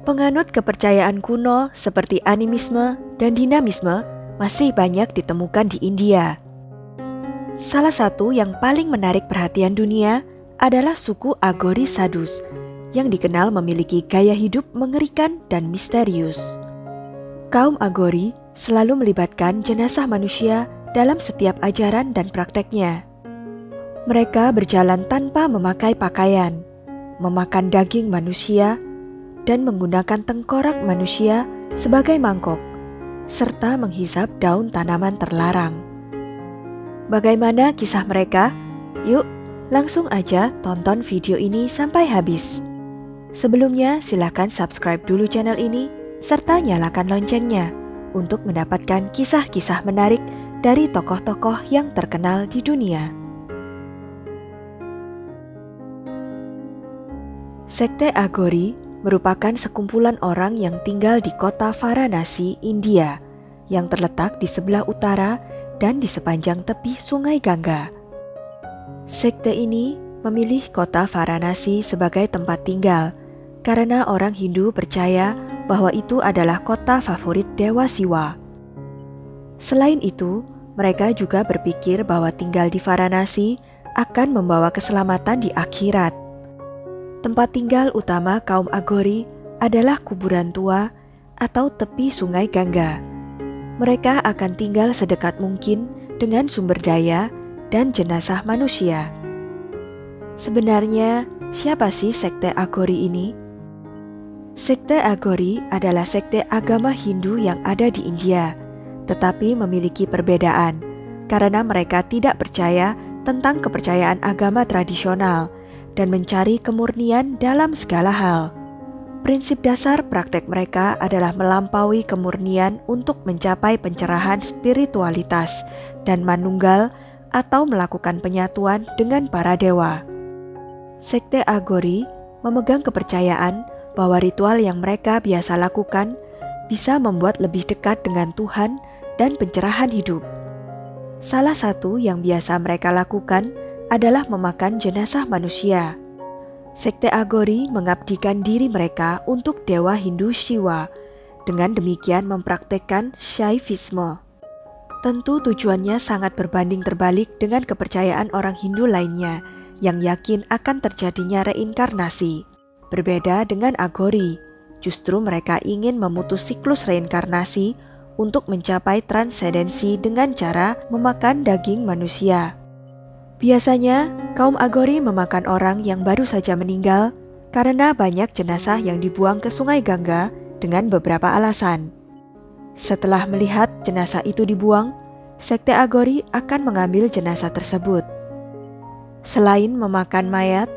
Penganut kepercayaan kuno seperti animisme dan dinamisme masih banyak ditemukan di India. Salah satu yang paling menarik perhatian dunia adalah suku Agori Sadhus yang dikenal memiliki gaya hidup mengerikan dan misterius. Kaum Agori selalu melibatkan jenazah manusia dalam setiap ajaran dan prakteknya. Mereka berjalan tanpa memakai pakaian, memakan daging manusia, dan menggunakan tengkorak manusia sebagai mangkok, serta menghisap daun tanaman terlarang. Bagaimana kisah mereka? Yuk, langsung aja tonton video ini sampai habis. Sebelumnya, silakan subscribe dulu channel ini, serta nyalakan loncengnya untuk mendapatkan kisah-kisah menarik dari tokoh-tokoh yang terkenal di dunia. Sekte Agori merupakan sekumpulan orang yang tinggal di kota Varanasi, India, yang terletak di sebelah utara dan di sepanjang tepi Sungai Gangga. Sekte ini memilih kota Varanasi sebagai tempat tinggal karena orang Hindu percaya bahwa itu adalah kota favorit Dewa Siwa. Selain itu, mereka juga berpikir bahwa tinggal di Varanasi akan membawa keselamatan di akhirat. Tempat tinggal utama kaum Agori adalah kuburan tua atau tepi Sungai Gangga. Mereka akan tinggal sedekat mungkin dengan sumber daya dan jenazah manusia. Sebenarnya, siapa sih sekte Agori ini? Sekte Agori adalah sekte agama Hindu yang ada di India, tetapi memiliki perbedaan karena mereka tidak percaya tentang kepercayaan agama tradisional dan mencari kemurnian dalam segala hal. Prinsip dasar praktek mereka adalah melampaui kemurnian untuk mencapai pencerahan spiritualitas dan manunggal atau melakukan penyatuan dengan para dewa. Sekte Agori memegang kepercayaan bahwa ritual yang mereka biasa lakukan bisa membuat lebih dekat dengan Tuhan dan pencerahan hidup. Salah satu yang biasa mereka lakukan adalah memakan jenazah manusia. Sekte Agori mengabdikan diri mereka untuk dewa Hindu Shiva, dengan demikian mempraktekkan Shaivisme. Tentu tujuannya sangat berbanding terbalik dengan kepercayaan orang Hindu lainnya yang yakin akan terjadinya reinkarnasi. Berbeda dengan Agori, justru mereka ingin memutus siklus reinkarnasi untuk mencapai transendensi dengan cara memakan daging manusia. Biasanya, kaum Agori memakan orang yang baru saja meninggal karena banyak jenazah yang dibuang ke Sungai Gangga dengan beberapa alasan. Setelah melihat jenazah itu dibuang, sekte Agori akan mengambil jenazah tersebut. Selain memakan mayat,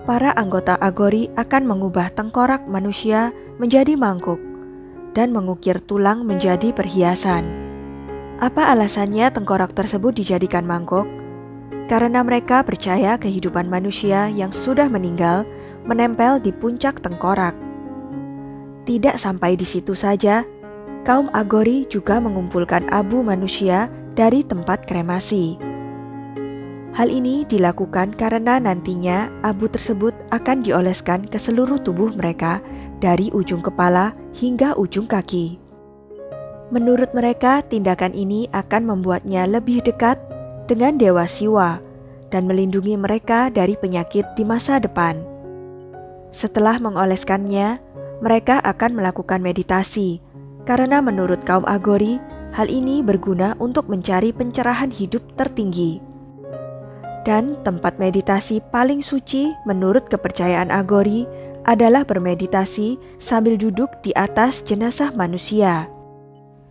para anggota Agori akan mengubah tengkorak manusia menjadi mangkuk dan mengukir tulang menjadi perhiasan. Apa alasannya tengkorak tersebut dijadikan mangkuk? Karena mereka percaya kehidupan manusia yang sudah meninggal menempel di puncak tengkorak. Tidak sampai di situ saja, kaum Agori juga mengumpulkan abu manusia dari tempat kremasi. Hal ini dilakukan karena nantinya abu tersebut akan dioleskan ke seluruh tubuh mereka dari ujung kepala hingga ujung kaki. Menurut mereka, tindakan ini akan membuatnya lebih dekat dengan Dewa Siwa dan melindungi mereka dari penyakit di masa depan. Setelah mengoleskannya, mereka akan melakukan meditasi karena menurut kaum Agori, hal ini berguna untuk mencari pencerahan hidup tertinggi. Dan tempat meditasi paling suci menurut kepercayaan Agori adalah bermeditasi sambil duduk di atas jenazah manusia.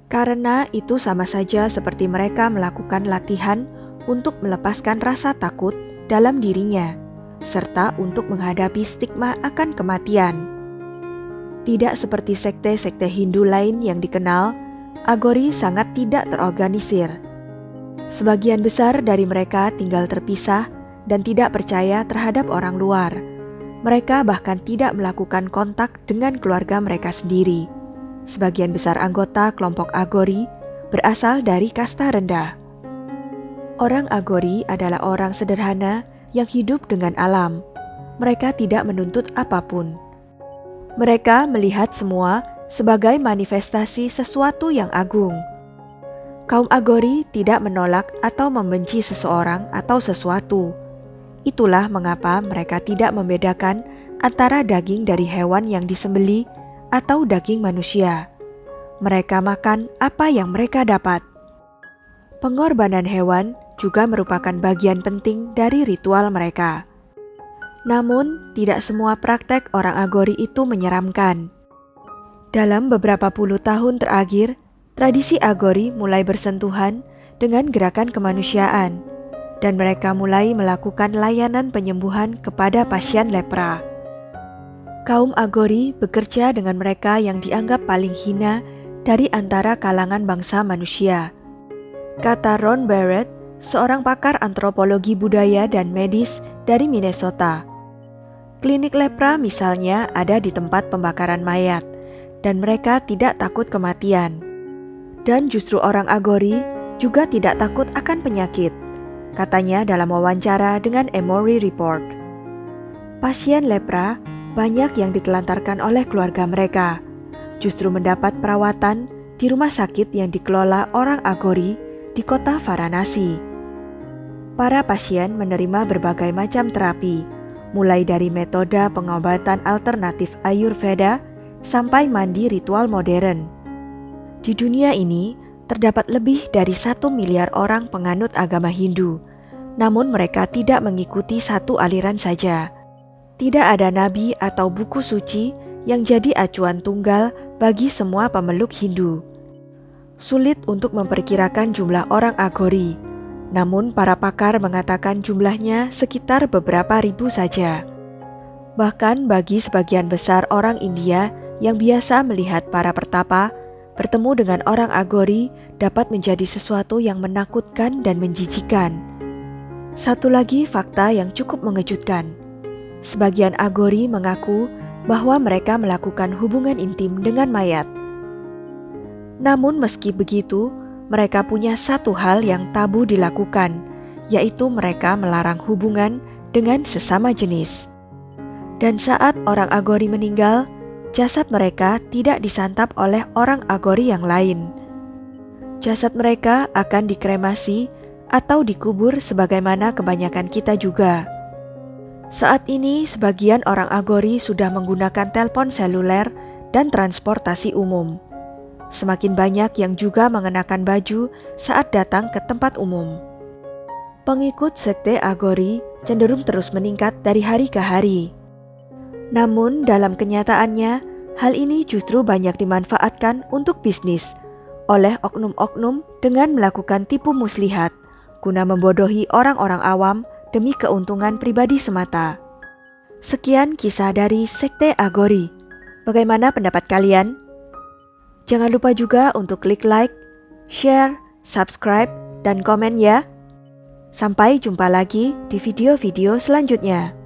Karena itu sama saja seperti mereka melakukan latihan untuk melepaskan rasa takut dalam dirinya, serta untuk menghadapi stigma akan kematian. Tidak seperti sekte-sekte Hindu lain yang dikenal, Agori sangat tidak terorganisir. Sebagian besar dari mereka tinggal terpisah dan tidak percaya terhadap orang luar. Mereka bahkan tidak melakukan kontak dengan keluarga mereka sendiri. Sebagian besar anggota kelompok Agori berasal dari kasta rendah. Orang Agori adalah orang sederhana yang hidup dengan alam. Mereka tidak menuntut apapun. Mereka melihat semua sebagai manifestasi sesuatu yang agung. Kaum Agori tidak menolak atau membenci seseorang atau sesuatu. Itulah mengapa mereka tidak membedakan antara daging dari hewan yang disembelih atau daging manusia. Mereka makan apa yang mereka dapat. Pengorbanan hewan juga merupakan bagian penting dari ritual mereka. Namun, tidak semua praktek orang Agori itu menyeramkan. Dalam beberapa puluh tahun terakhir, tradisi Agori mulai bersentuhan dengan gerakan kemanusiaan, dan mereka mulai melakukan layanan penyembuhan kepada pasien lepra. Kaum Agori bekerja dengan mereka yang dianggap paling hina dari antara kalangan bangsa manusia. Kata Ron Barrett, seorang pakar antropologi budaya dan medis dari Minnesota. Klinik lepra misalnya ada di tempat pembakaran mayat, dan mereka tidak takut kematian. Dan justru orang Agori juga tidak takut akan penyakit, katanya dalam wawancara dengan Emory Report. Pasien lepra banyak yang ditelantarkan oleh keluarga mereka, justru mendapat perawatan di rumah sakit yang dikelola orang Agori di kota Varanasi. Para pasien menerima berbagai macam terapi, mulai dari metode pengobatan alternatif Ayurveda sampai mandi ritual modern. Di dunia ini, terdapat lebih dari 1 miliar orang penganut agama Hindu, namun mereka tidak mengikuti satu aliran saja. Tidak ada nabi atau buku suci yang jadi acuan tunggal bagi semua pemeluk Hindu. Sulit untuk memperkirakan jumlah orang Agori, namun para pakar mengatakan jumlahnya sekitar beberapa ribu saja. Bahkan bagi sebagian besar orang India yang biasa melihat para pertapa, bertemu dengan orang Agori dapat menjadi sesuatu yang menakutkan dan menjijikan. Satu lagi fakta yang cukup mengejutkan. Sebagian Agori mengaku bahwa mereka melakukan hubungan intim dengan mayat. Namun meski begitu, mereka punya satu hal yang tabu dilakukan, yaitu mereka melarang hubungan dengan sesama jenis. Dan saat orang Agori meninggal, jasad mereka tidak disantap oleh orang Agori yang lain. Jasad mereka akan dikremasi atau dikubur sebagaimana kebanyakan kita juga. Saat ini, sebagian orang Agori sudah menggunakan telepon seluler dan transportasi umum. Semakin banyak yang juga mengenakan baju saat datang ke tempat umum. Pengikut sekte Agori cenderung terus meningkat dari hari ke hari. Namun dalam kenyataannya, hal ini justru banyak dimanfaatkan untuk bisnis oleh oknum-oknum dengan melakukan tipu muslihat, guna membodohi orang-orang awam demi keuntungan pribadi semata. Sekian kisah dari sekte Agori. Bagaimana pendapat kalian? Jangan lupa juga untuk klik like, share, subscribe, dan komen ya. Sampai jumpa lagi di video-video selanjutnya.